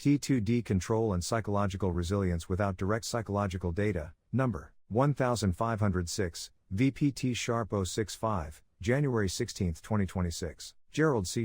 T2D control and psychological resilience without direct psychological data, number 1506, VPT Sharp 065, January 16, 2026. Gerald C.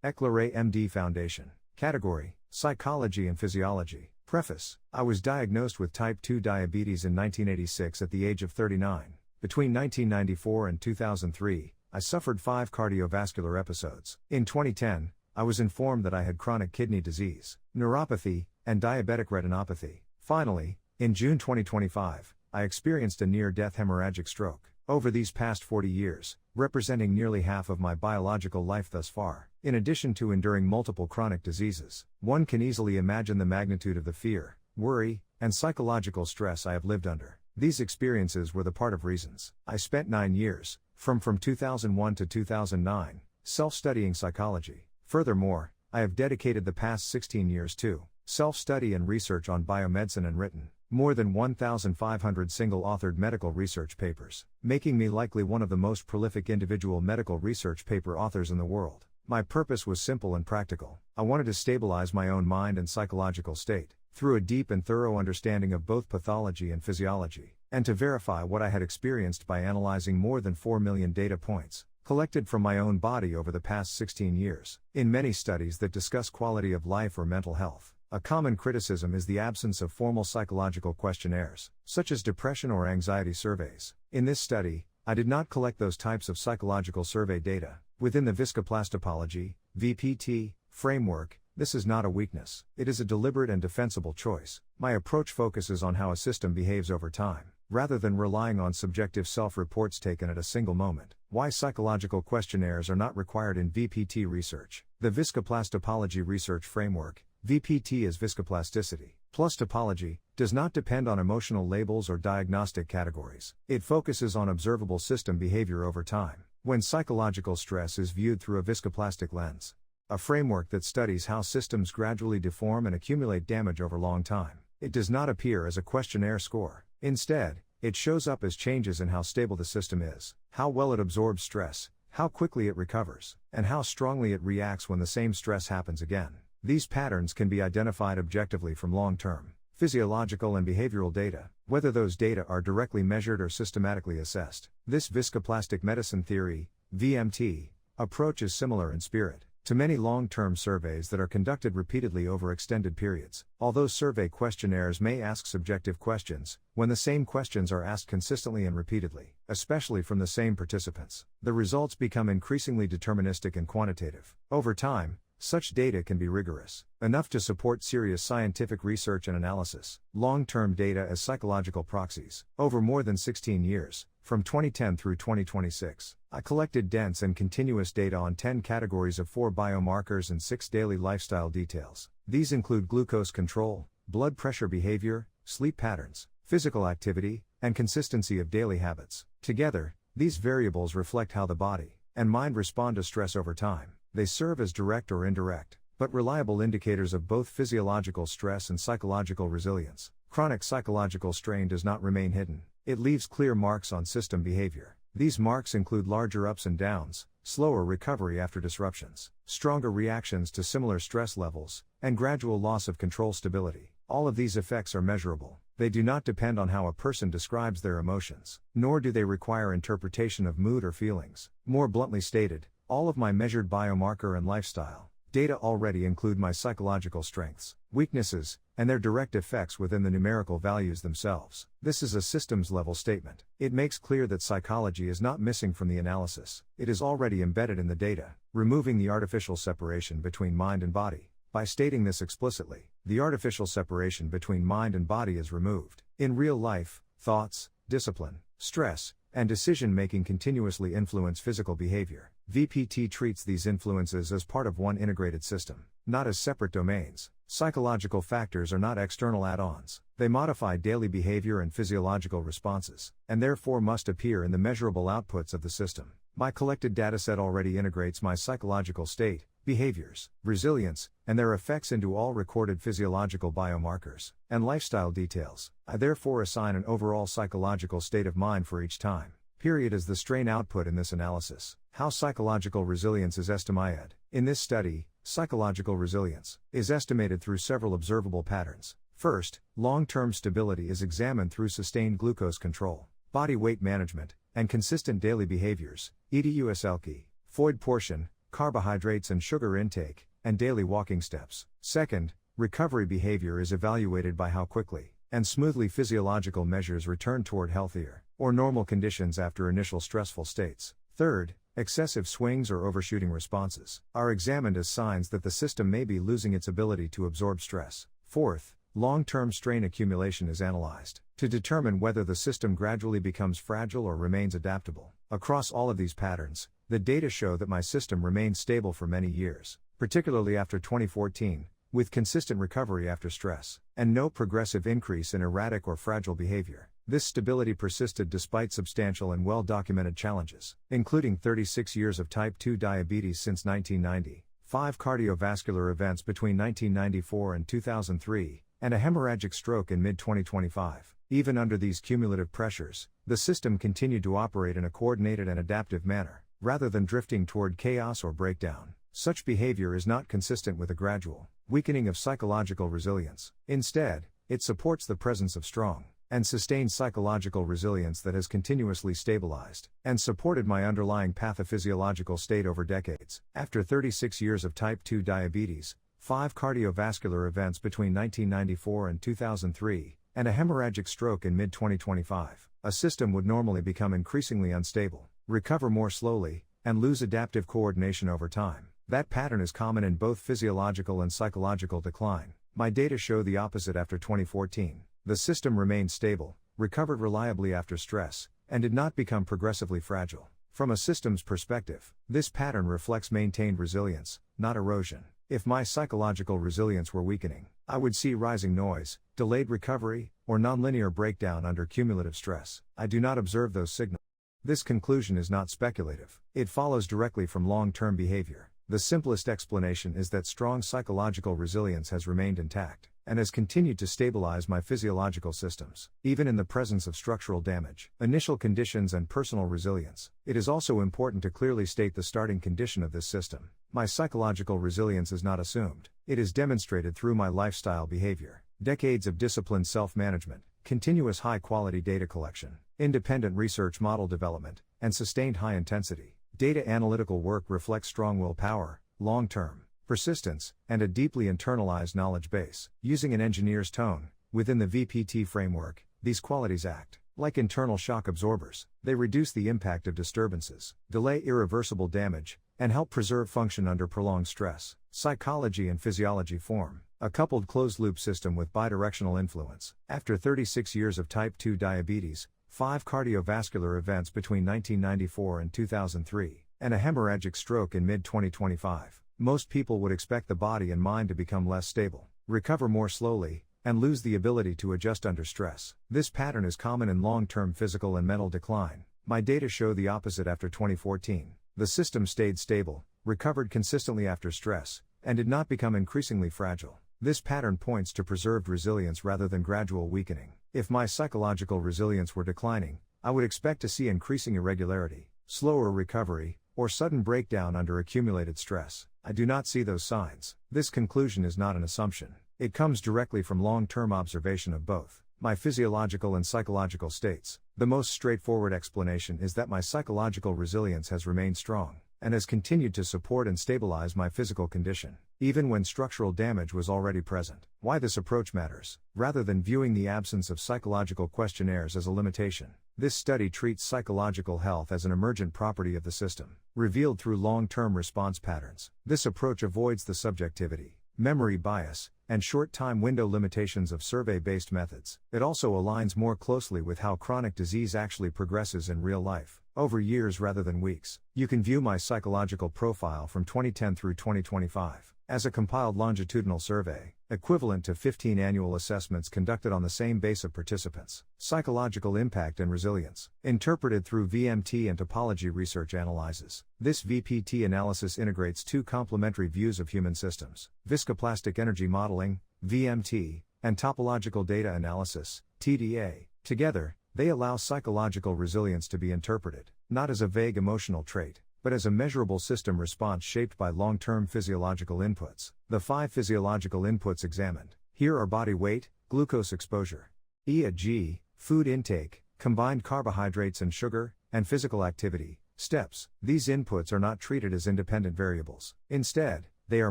EclaireMD Foundation. Category: Psychology and Physiology. Preface: I was diagnosed with type 2 diabetes in 1986 at the age of 39. Between 1994 and 2003, I suffered 5 cardiovascular episodes. In 2010, I was informed that I had chronic kidney disease, neuropathy, and diabetic retinopathy. Finally, in June 2025, I experienced a near-death hemorrhagic stroke. Over these past 40 years, representing nearly half of my biological life thus far, in addition to enduring multiple chronic diseases, one can easily imagine the magnitude of the fear, worry, and psychological stress I have lived under. These experiences were the part of reasons I spent 9 years, from 2001 to 2009, self-studying psychology. Furthermore, I have dedicated the past 16 years to self-study and research on biomedicine and written more than 1,500 single-authored medical research papers, making me likely one of the most prolific individual medical research paper authors in the world. My purpose was simple and practical. I wanted to stabilize my own mind and psychological state, through a deep and thorough understanding of both pathology and physiology, and to verify what I had experienced by analyzing more than 4 million data points, collected from my own body over the past 16 years. In many studies that discuss quality of life or mental health, a common criticism is the absence of formal psychological questionnaires, such as depression or anxiety surveys. In this study, I did not collect those types of psychological survey data. Within the Viscoplastopology, VPT, framework, this is not a weakness. It is a deliberate and defensible choice. My approach focuses on how a system behaves over time, rather than relying on subjective self-reports taken at a single moment. Why psychological questionnaires are not required in VPT research. The Viscoplastopology research framework, VPT is viscoplasticity plus topology, does not depend on emotional labels or diagnostic categories. It focuses on observable system behavior over time, when psychological stress is viewed through a viscoplastic lens. A framework that studies how systems gradually deform and accumulate damage over long time. It does not appear as a questionnaire score. Instead, it shows up as changes in how stable the system is, how well it absorbs stress, how quickly it recovers, and how strongly it reacts when the same stress happens again. These patterns can be identified objectively from long-term, physiological and behavioral data, whether those data are directly measured or systematically assessed. This viscoplastic medicine theory, VMT, approach is similar in spirit to many long-term surveys that are conducted repeatedly over extended periods. Although survey questionnaires may ask subjective questions, when the same questions are asked consistently and repeatedly, especially from the same participants, the results become increasingly deterministic and quantitative. Over time, such data can be rigorous enough to support serious scientific research and analysis. Long-term data as psychological proxies. Over more than 16 years, from 2010 through 2026, I collected dense and continuous data on 10 categories of 4 biomarkers and 6 daily lifestyle details. These include glucose control, blood pressure behavior, sleep patterns, physical activity, and consistency of daily habits. Together, these variables reflect how the body and mind respond to stress over time. They serve as direct or indirect, but reliable indicators of both physiological stress and psychological resilience. Chronic psychological strain does not remain hidden. It leaves clear marks on system behavior. These marks include larger ups and downs, slower recovery after disruptions, stronger reactions to similar stress levels, and gradual loss of control stability. All of these effects are measurable. They do not depend on how a person describes their emotions, nor do they require interpretation of mood or feelings. More bluntly stated, all of my measured biomarker and lifestyle data already include my psychological strengths, weaknesses, and their direct effects within the numerical values themselves. This is a systems-level statement. It makes clear that psychology is not missing from the analysis. It is already embedded in the data, removing the artificial separation between mind and body. By stating this explicitly, the artificial separation between mind and body is removed. In real life, thoughts, discipline, stress, and decision-making continuously influence physical behavior. VPT treats these influences as part of one integrated system, not as separate domains. Psychological factors are not external add-ons. They modify daily behavior and physiological responses, and therefore must appear in the measurable outputs of the system. My collected dataset already integrates my psychological state, behaviors, resilience, and their effects into all recorded physiological biomarkers and lifestyle details. I therefore assign an overall psychological state of mind for each time period as the strain output in this analysis. How psychological resilience is estimated. In this study, Psychological resilience is estimated through several observable patterns. First, long-term stability is examined through sustained glucose control, body weight management, and consistent daily behaviors, EDUSLK, void portion, carbohydrates and sugar intake, and daily walking steps. Second, recovery behavior is evaluated by how quickly and smoothly physiological measures return toward healthier or normal conditions after initial stressful states. Third, excessive swings or overshooting responses are examined as signs that the system may be losing its ability to absorb stress. Fourth, long-term strain accumulation is analyzed to determine whether the system gradually becomes fragile or remains adaptable. Across all of these patterns, the data show that my system remained stable for many years, particularly after 2014, with consistent recovery after stress, and no progressive increase in erratic or fragile behavior. This stability persisted despite substantial and well-documented challenges, including 36 years of type 2 diabetes since 1990, 5 cardiovascular events between 1994 and 2003, and a hemorrhagic stroke in mid-2025. Even under these cumulative pressures, the system continued to operate in a coordinated and adaptive manner, rather than drifting toward chaos or breakdown. Such behavior is not consistent with a gradual weakening of psychological resilience. Instead, it supports the presence of strong and sustained psychological resilience that has continuously stabilized and supported my underlying pathophysiological state over decades. After 36 years of type 2 diabetes, 5 cardiovascular events between 1994 and 2003, and a hemorrhagic stroke in mid-2025, a system would normally become increasingly unstable, recover more slowly, and lose adaptive coordination over time. That pattern is common in both physiological and psychological decline. My data show the opposite after 2014. The system remained stable, recovered reliably after stress, and did not become progressively fragile. From a systems perspective, this pattern reflects maintained resilience, not erosion. If my psychological resilience were weakening, I would see rising noise, delayed recovery, or nonlinear breakdown under cumulative stress. I do not observe those signals. This conclusion is not speculative. It follows directly from long-term behavior. The simplest explanation is that strong psychological resilience has remained intact, and has continued to stabilize my physiological systems, even in the presence of structural damage, initial conditions and personal resilience. It is also important to clearly state the starting condition of this system. My psychological resilience is not assumed. It is demonstrated through my lifestyle behavior, decades of disciplined self-management, continuous high-quality data collection, independent research model development, and sustained high-intensity data analytical work reflects strong willpower, long-term persistence, and a deeply internalized knowledge base. Using an engineer's tone, within the VPT framework, these qualities act like internal shock absorbers. They reduce the impact of disturbances, delay irreversible damage, and help preserve function under prolonged stress. Psychology and physiology form a coupled closed-loop system with bidirectional influence. After 36 years of type 2 diabetes, 5 cardiovascular events between 1994 and 2003, and a hemorrhagic stroke in mid-2025, most people would expect the body and mind to become less stable, recover more slowly, and lose the ability to adjust under stress. This pattern is common in long-term physical and mental decline. My data show the opposite after 2014. The system stayed stable, recovered consistently after stress, and did not become increasingly fragile. This pattern points to preserved resilience rather than gradual weakening. If my psychological resilience were declining, I would expect to see increasing irregularity, slower recovery, or sudden breakdown under accumulated stress. I do not see those signs. This conclusion is not an assumption. It comes directly from long-term observation of both my physiological and psychological states. The most straightforward explanation is that my psychological resilience has remained strong, and has continued to support and stabilize my physical condition, even when structural damage was already present. Why this approach matters. Rather than viewing the absence of psychological questionnaires as a limitation, this study treats psychological health as an emergent property of the system, revealed through long-term response patterns. This approach avoids the subjectivity, memory bias, and short time window limitations of survey-based methods. It also aligns more closely with how chronic disease actually progresses in real life, over years rather than weeks. You can view my psychological profile from 2010 through 2025 as a compiled longitudinal survey, equivalent to 15 annual assessments conducted on the same base of participants. Psychological impact and resilience, interpreted through VMT and topology research analyses. This VPT analysis integrates two complementary views of human systems: viscoplastic energy modeling, VMT, and topological data analysis, TDA. Together, they allow psychological resilience to be interpreted, not as a vague emotional trait, but as a measurable system response shaped by long-term physiological inputs. The 5 physiological inputs examined here are body weight, glucose exposure, EAG, food intake, combined carbohydrates and sugar, and physical activity, steps. These inputs are not treated as independent variables. Instead, they are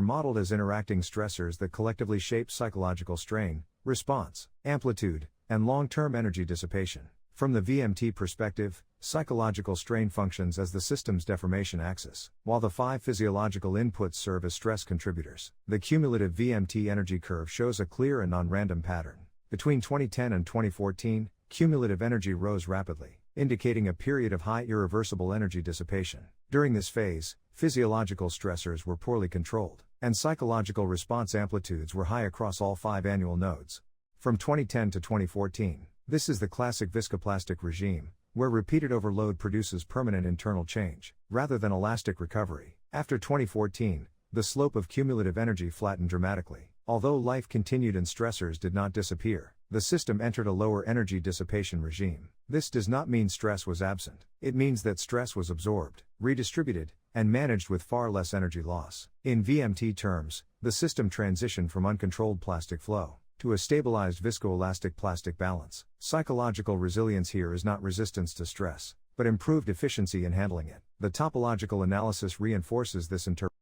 modeled as interacting stressors that collectively shape psychological strain, response, amplitude, and long-term energy dissipation. From the VMT perspective, psychological strain functions as the system's deformation axis, while the 5 physiological inputs serve as stress contributors. The cumulative VMT energy curve shows a clear and non-random pattern. Between 2010 and 2014, cumulative energy rose rapidly, indicating a period of high irreversible energy dissipation. During this phase, physiological stressors were poorly controlled, and psychological response amplitudes were high across all 5 annual nodes. From 2010 to 2014, this is the classic viscoplastic regime, where repeated overload produces permanent internal change, rather than elastic recovery. After 2014, the slope of cumulative energy flattened dramatically. Although life continued and stressors did not disappear, the system entered a lower energy dissipation regime. This does not mean stress was absent. It means that stress was absorbed, redistributed, and managed with far less energy loss. In VMT terms, the system transitioned from uncontrolled plastic flow to a stabilized viscoelastic plastic balance. Psychological resilience here is not resistance to stress, but improved efficiency in handling it. The topological analysis reinforces this interpretation.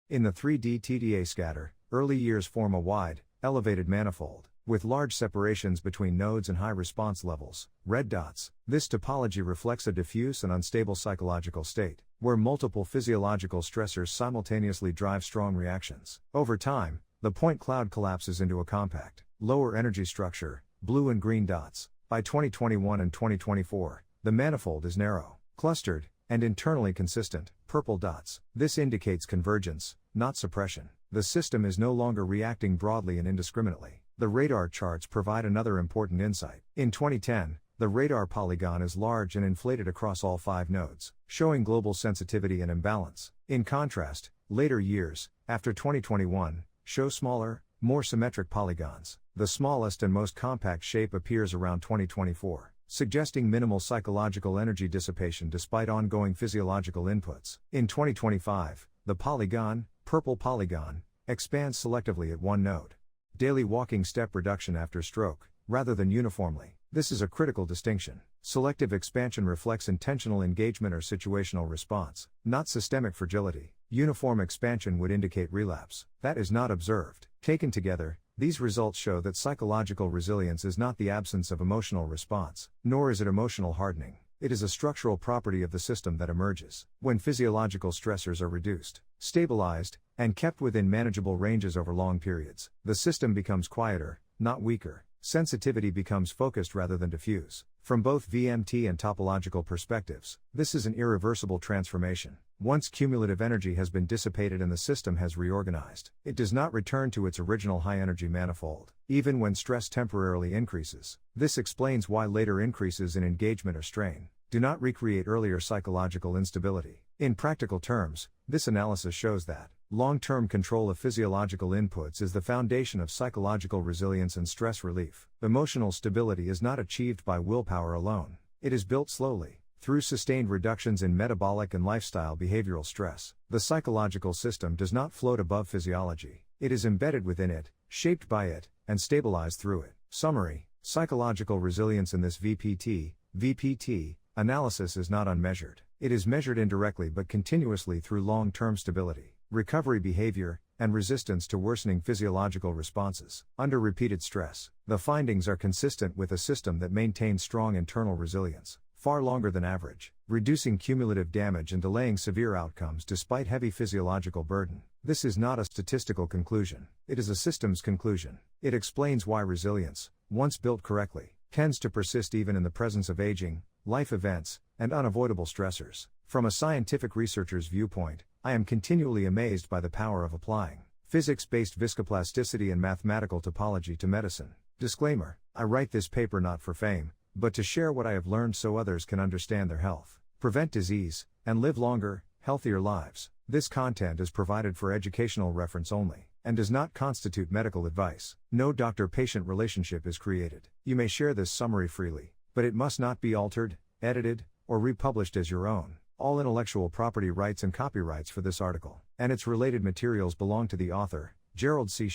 In the 3D TDA scatter, early years form a wide, elevated manifold, with large separations between nodes and high response levels, red dots. This topology reflects a diffuse and unstable psychological state, where multiple physiological stressors simultaneously drive strong reactions. Over time, the point cloud collapses into a compact, lower energy structure, blue and green dots. By 2021 and 2024, the manifold is narrow, clustered, and internally consistent, purple dots. This indicates convergence, not suppression. The system is no longer reacting broadly and indiscriminately. The radar charts provide another important insight. In 2010, the radar polygon is large and inflated across all 5 nodes, showing global sensitivity and imbalance. In contrast, later years, after 2021, show smaller, more symmetric polygons. The smallest and most compact shape appears around 2024, suggesting minimal psychological energy dissipation despite ongoing physiological inputs. In 2025, the polygon, purple polygon, expands selectively at one node. Daily walking step reduction after stroke, rather than uniformly. This is a critical distinction. Selective expansion reflects intentional engagement or situational response, not systemic fragility. Uniform expansion would indicate relapse. That is not observed. Taken together, these results show that psychological resilience is not the absence of emotional response, nor is it emotional hardening. It is a structural property of the system that emerges when physiological stressors are reduced, stabilized, and kept within manageable ranges over long periods. The system becomes quieter, not weaker. Sensitivity becomes focused rather than diffuse. From both VMT and topological perspectives, this is an irreversible transformation. Once cumulative energy has been dissipated and the system has reorganized, it does not return to its original high-energy manifold, even when stress temporarily increases. This explains why later increases in engagement or strain do not recreate earlier psychological instability. In practical terms, this analysis shows that long-term control of physiological inputs is the foundation of psychological resilience and stress relief. Emotional stability is not achieved by willpower alone. It is built slowly, through sustained reductions in metabolic and lifestyle behavioral stress. The psychological system does not float above physiology. It is embedded within it, shaped by it, and stabilized through it. Summary: psychological resilience in this VPT analysis is not unmeasured. It is measured indirectly but continuously through long-term stability, recovery behavior, and resistance to worsening physiological responses under repeated stress. The findings are consistent with a system that maintains strong internal resilience, far longer than average, reducing cumulative damage and delaying severe outcomes despite heavy physiological burden. This is not a statistical conclusion, it is a systems conclusion. It explains why resilience, once built correctly, tends to persist even in the presence of aging, life events, and unavoidable stressors. From a scientific researcher's viewpoint, I am continually amazed by the power of applying physics-based viscoplasticity and mathematical topology to medicine. Disclaimer: I write this paper not for fame, but to share what I have learned so others can understand their health, prevent disease, and live longer, healthier lives. This content is provided for educational reference only, and does not constitute medical advice. No doctor-patient relationship is created. You may share this summary freely, but it must not be altered, edited, or republished as your own. All intellectual property rights and copyrights for this article and its related materials belong to the author, Gerald C.